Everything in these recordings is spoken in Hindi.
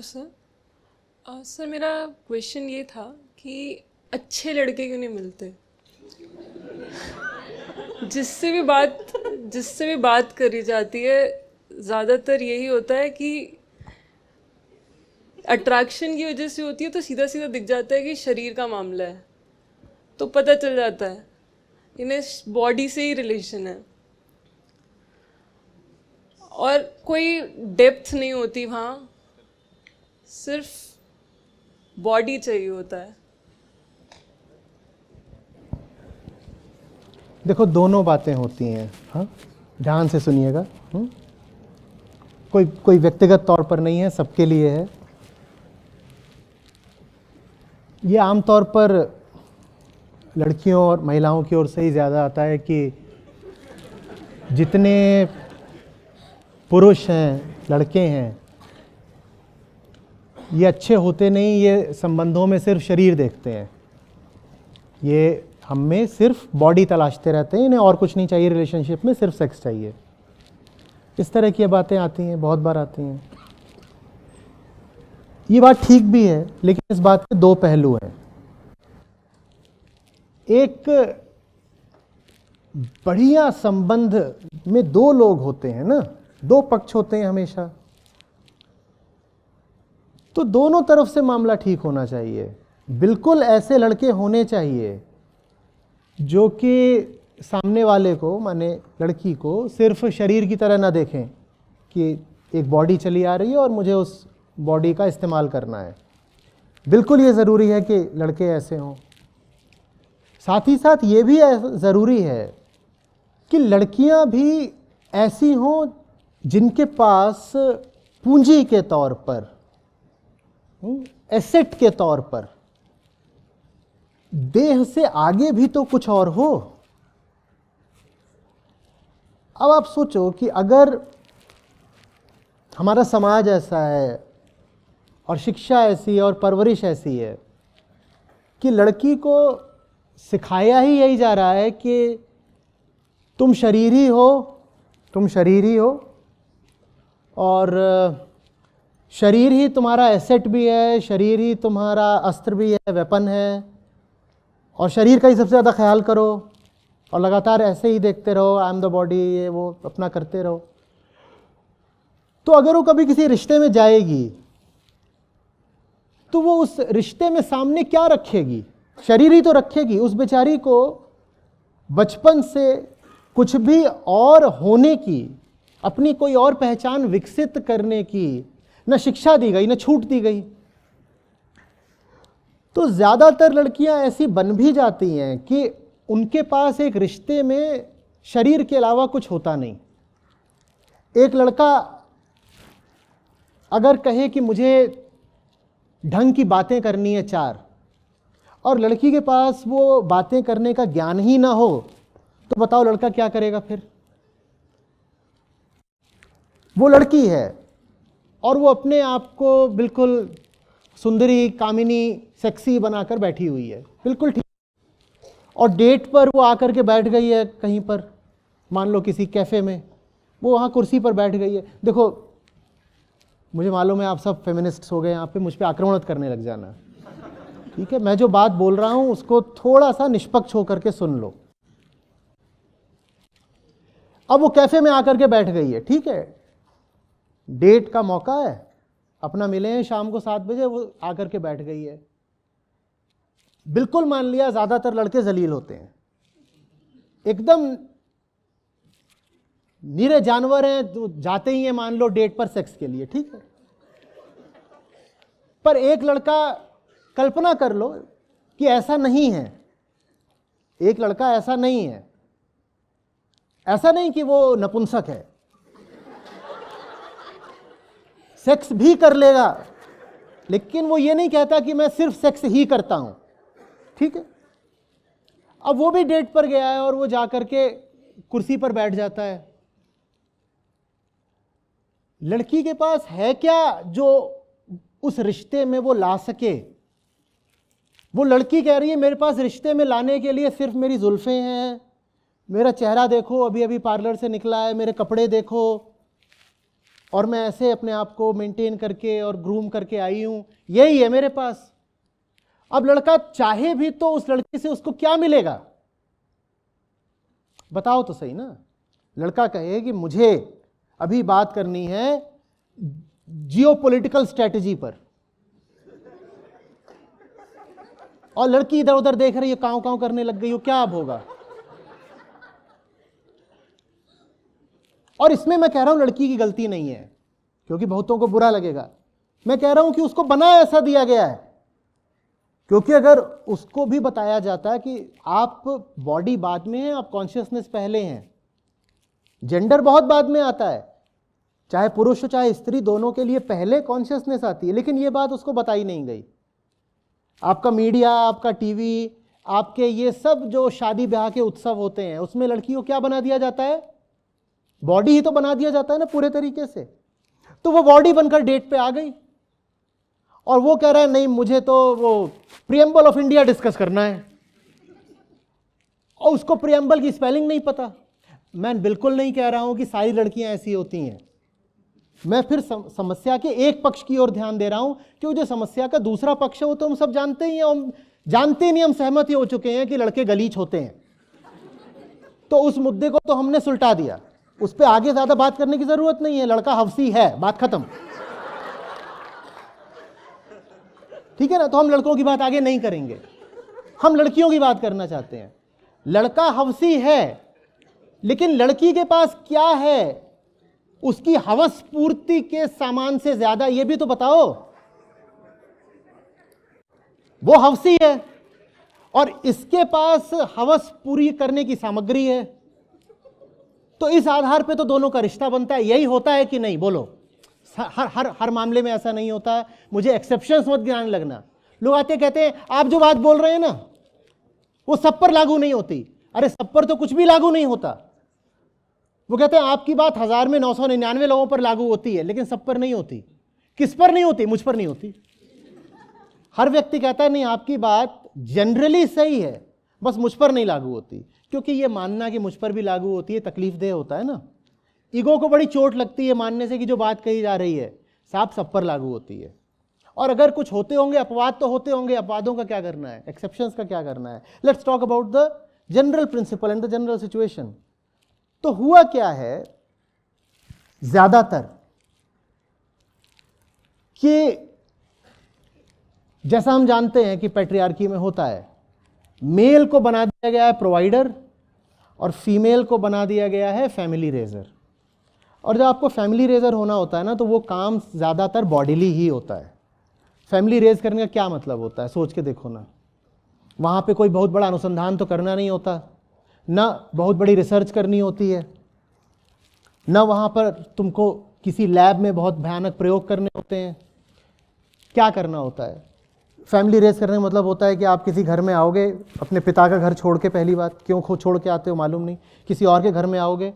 सर सर मेरा क्वेश्चन ये था कि अच्छे लड़के क्यों नहीं मिलते। जिससे भी बात करी जाती है ज़्यादातर यही होता है कि अट्रैक्शन की वजह से होती है, तो सीधा सीधा दिख जाता है कि शरीर का मामला है, तो पता चल जाता है इन्हें बॉडी से ही रिलेशन है और कोई डेप्थ नहीं होती वहाँ, सिर्फ बॉडी चाहिए होता है। देखो, दोनों बातें होती हैं। हाँ, ध्यान से सुनिएगा। कोई व्यक्तिगत तौर पर नहीं है, सबके लिए है। ये आमतौर पर लड़कियों और महिलाओं की ओर से ही ज़्यादा आता है कि जितने पुरुष हैं, लड़के हैं, ये अच्छे होते नहीं, ये संबंधों में सिर्फ शरीर देखते हैं, ये हम में सिर्फ बॉडी तलाशते रहते हैं, इन्हें और कुछ नहीं चाहिए रिलेशनशिप में, सिर्फ सेक्स चाहिए। इस तरह की बातें आती हैं, बहुत बार आती हैं। ये बात ठीक भी है, लेकिन इस बात के दो पहलू हैं। एक, बढ़िया संबंध में दो लोग होते हैं ना, दो पक्ष होते हैं हमेशा, तो दोनों तरफ से मामला ठीक होना चाहिए। बिल्कुल ऐसे लड़के होने चाहिए जो कि सामने वाले को, माने लड़की को, सिर्फ शरीर की तरह ना देखें कि एक बॉडी चली आ रही है और मुझे उस बॉडी का इस्तेमाल करना है। बिल्कुल ये ज़रूरी है कि लड़के ऐसे हों। साथ ही साथ ये भी ज़रूरी है कि लड़कियां भी ऐसी हों जिनके पास पूंजी के तौर पर, एसेट के तौर पर, देह से आगे भी तो कुछ और हो। अब आप सोचो कि अगर हमारा समाज ऐसा है और शिक्षा ऐसी है और परवरिश ऐसी है कि लड़की को सिखाया ही यही जा रहा है कि तुम शरीर ही हो, तुम शरीर ही हो, और शरीर ही तुम्हारा एसेट भी है, शरीर ही तुम्हारा अस्त्र भी है, वेपन है, और शरीर का ही सबसे ज़्यादा ख्याल करो और लगातार ऐसे ही देखते रहो, आई एम द बॉडी, ये वो अपना करते रहो। तो अगर वो कभी किसी रिश्ते में जाएगी तो वो उस रिश्ते में सामने क्या रखेगी? शरीर ही तो रखेगी। उस बेचारी को बचपन से कुछ भी और होने की, अपनी कोई और पहचान विकसित करने की न शिक्षा दी गई, न छूट दी गई। तो ज़्यादातर लड़कियां ऐसी बन भी जाती हैं कि उनके पास एक रिश्ते में शरीर के अलावा कुछ होता नहीं। एक लड़का अगर कहे कि मुझे ढंग की बातें करनी है चार, और लड़की के पास वो बातें करने का ज्ञान ही ना हो, तो बताओ लड़का क्या करेगा फिर? वो लड़की है और वो अपने आप को बिल्कुल सुंदरी, कामिनी, सेक्सी बनाकर बैठी हुई है, बिल्कुल ठीक, और डेट पर वो आकर के बैठ गई है कहीं पर, मान लो किसी कैफ़े में, वो वहाँ कुर्सी पर बैठ गई है। देखो, मुझे मालूम है आप सब फेमिनिस्ट्स हो गए यहाँ पे, मुझ पे आक्रमण करने लग जाना, ठीक है? मैं जो बात बोल रहा हूँ उसको थोड़ा सा निष्पक्ष होकर के सुन लो। अब वो कैफ़े में आकर के बैठ गई है, ठीक है, डेट का मौका है, अपना मिले हैं शाम को 7 बजे, वो आकर के बैठ गई है। बिल्कुल मान लिया ज़्यादातर लड़के जलील होते हैं, एकदम निरे जानवर हैं, तो जाते ही हैं मान लो डेट पर सेक्स के लिए, ठीक है। पर एक लड़का, कल्पना कर लो कि ऐसा नहीं है, एक लड़का ऐसा नहीं है, ऐसा नहीं कि वो नपुंसक है, सेक्स भी कर लेगा, लेकिन वो ये नहीं कहता कि मैं सिर्फ सेक्स ही करता हूं, ठीक है। अब वो भी डेट पर गया है और वो जाकर के कुर्सी पर बैठ जाता है। लड़की के पास है क्या जो उस रिश्ते में वो ला सके? वो लड़की कह रही है मेरे पास रिश्ते में लाने के लिए सिर्फ मेरी जुल्फें हैं, मेरा चेहरा देखो, अभी अभी पार्लर से निकला है, मेरे कपड़े देखो, और मैं ऐसे अपने आप को मेंटेन करके और ग्रूम करके आई हूं, यही है मेरे पास। अब लड़का चाहे भी तो उस लड़की से उसको क्या मिलेगा? बताओ तो सही ना। लड़का कहे कि मुझे अभी बात करनी है जियोपॉलिटिकल स्ट्रेटजी पर, और लड़की इधर उधर देख रही है, कांव कांव करने लग गई हो, क्या अब होगा? और इसमें मैं कह रहा हूं लड़की की गलती नहीं है, क्योंकि बहुतों को बुरा लगेगा। मैं कह रहा हूं कि उसको बना ऐसा दिया गया है, क्योंकि अगर उसको भी बताया जाता है कि आप बॉडी बाद में है, आप कॉन्शियसनेस पहले हैं, जेंडर बहुत बाद में आता है, चाहे पुरुष हो चाहे स्त्री, दोनों के लिए पहले कॉन्शियसनेस आती है, लेकिन ये बात उसको बताई नहीं गई। आपका मीडिया, आपका टीवी, आपके ये सब जो शादी ब्याह के उत्सव होते हैं, उसमें लड़की को क्या बना दिया जाता है? बॉडी ही तो बना दिया जाता है ना पूरे तरीके से। तो वो बॉडी बनकर डेट पे आ गई और वो कह रहा है नहीं, मुझे तो वो प्रियम्बल ऑफ इंडिया डिस्कस करना है, और उसको प्रियम्बल की स्पेलिंग नहीं पता। मैं बिल्कुल नहीं कह रहा हूं कि सारी लड़कियां ऐसी होती हैं, मैं फिर समस्या के एक पक्ष की ओर ध्यान दे रहा हूं, क्योंकि जो समस्या का दूसरा पक्ष है वो तो हम सब जानते ही हैं, हम जानते नहीं, हम सहमत ही हो चुके हैं कि लड़के गलीच होते हैं। तो उस मुद्दे को तो हमने सुलटा दिया, उस पर आगे ज्यादा बात करने की जरूरत नहीं है। लड़का हवसी है, बात खत्म। ठीक है ना? तो हम लड़कों की बात आगे नहीं करेंगे, हम लड़कियों की बात करना चाहते हैं। लड़का हवसी है, लेकिन लड़की के पास क्या है उसकी हवस पूर्ति के सामान से ज्यादा? ये भी तो बताओ। वो हवसी है और इसके पास हवस पूरी करने की सामग्री है, तो इस आधार पे तो दोनों का रिश्ता बनता है। यही होता है कि नहीं? बोलो। हर मामले में ऐसा नहीं होता, मुझे एक्सेप्शंस मत गिनाने लगना। लोग आते कहते हैं आप जो बात बोल रहे हैं ना वो सब पर लागू नहीं होती। अरे सब पर तो कुछ भी लागू नहीं होता। वो कहते हैं आपकी बात 1000 में 999 लोगों पर लागू होती है, लेकिन सब पर नहीं होती। किस पर नहीं होती? मुझ पर नहीं होती। हर व्यक्ति कहता है नहीं आपकी बात जनरली सही है, बस मुझ पर नहीं लागू होती। क्योंकि ये मानना कि मुझ पर भी लागू होती है तकलीफ देह होता है ना। ईगो को बड़ी चोट लगती है मानने से कि जो बात कही जा रही है साहब सब पर लागू होती है। और अगर कुछ होते होंगे अपवाद तो होते होंगे, अपवादों का क्या करना है, एक्सेप्शंस का क्या करना है। Let's talk about the general principle and the general situation. तो हुआ क्या है ज्यादातर कि जैसा हम जानते हैं कि पैट्रियार्की में होता है, मेल को बना दिया गया है प्रोवाइडर और फीमेल को बना दिया गया है फैमिली रेजर। और जब आपको फैमिली रेजर होना होता है ना, तो वो काम ज़्यादातर बॉडीली ही होता है। फैमिली रेज करने का क्या मतलब होता है, सोच के देखो ना। वहाँ पे कोई बहुत बड़ा अनुसंधान तो करना नहीं होता, ना बहुत बड़ी रिसर्च करनी होती है, ना वहाँ पर तुमको किसी लैब में बहुत भयानक प्रयोग करने होते हैं। क्या करना होता है? फैमिली रेज करने का मतलब होता है कि आप किसी घर में आओगे, अपने पिता का घर छोड़ के, पहली बात क्यों छोड़ के आते हो मालूम नहीं, किसी और के घर में आओगे,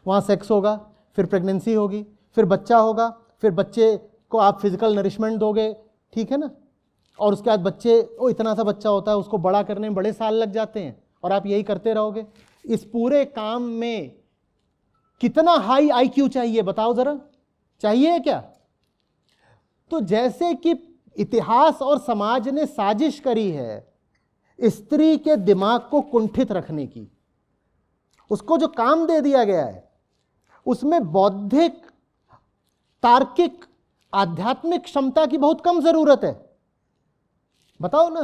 वहाँ सेक्स होगा, फिर प्रेगनेंसी होगी, फिर बच्चा होगा, फिर बच्चे को आप फिजिकल नरिशमेंट दोगे, ठीक है ना। और उसके बाद बच्चे, वो इतना सा बच्चा होता है, उसको बड़ा करने में बड़े साल लग जाते हैं, और आप यही करते रहोगे। इस पूरे काम में कितना हाई IQ चाहिए बताओ जरा, चाहिए क्या? तो जैसे कि इतिहास और समाज ने साजिश करी है स्त्री के दिमाग को कुंठित रखने की, उसको जो काम दे दिया गया है उसमें बौद्धिक, तार्किक, आध्यात्मिक क्षमता की बहुत कम जरूरत है। बताओ ना,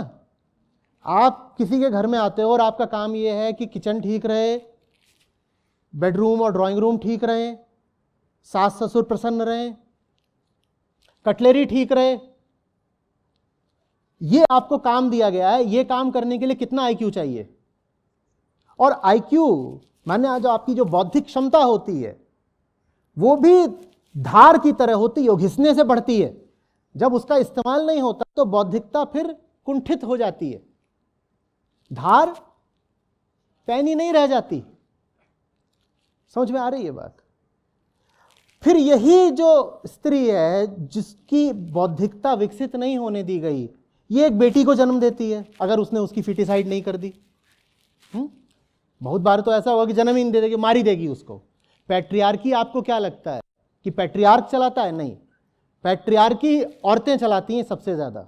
आप किसी के घर में आते हो और आपका काम यह है कि किचन ठीक रहे, बेडरूम और ड्राइंग रूम ठीक रहे, सास ससुर प्रसन्न रहें, कटलेरी ठीक रहे, ये आपको काम दिया गया है। ये काम करने के लिए कितना IQ चाहिए? और IQ माने जो आपकी जो बौद्धिक क्षमता होती है वो भी धार की तरह होती है, घिसने से बढ़ती है। जब उसका इस्तेमाल नहीं होता तो बौद्धिकता फिर कुंठित हो जाती है, धार पैनी नहीं रह जाती। समझ में आ रही है बात? फिर यही जो स्त्री है जिसकी बौद्धिकता विकसित नहीं होने दी गई, ये एक बेटी को जन्म देती है अगर उसने उसकी फीटिसाइड नहीं कर दी। बहुत बार तो ऐसा होगा कि जन्म ही नहीं दे देगी, मारी देगी उसको। पैट्रियार्की आपको क्या लगता है कि पैट्रियार्क चलाता है, नहीं, पैट्रियार्की औरतें चलाती हैं सबसे ज़्यादा।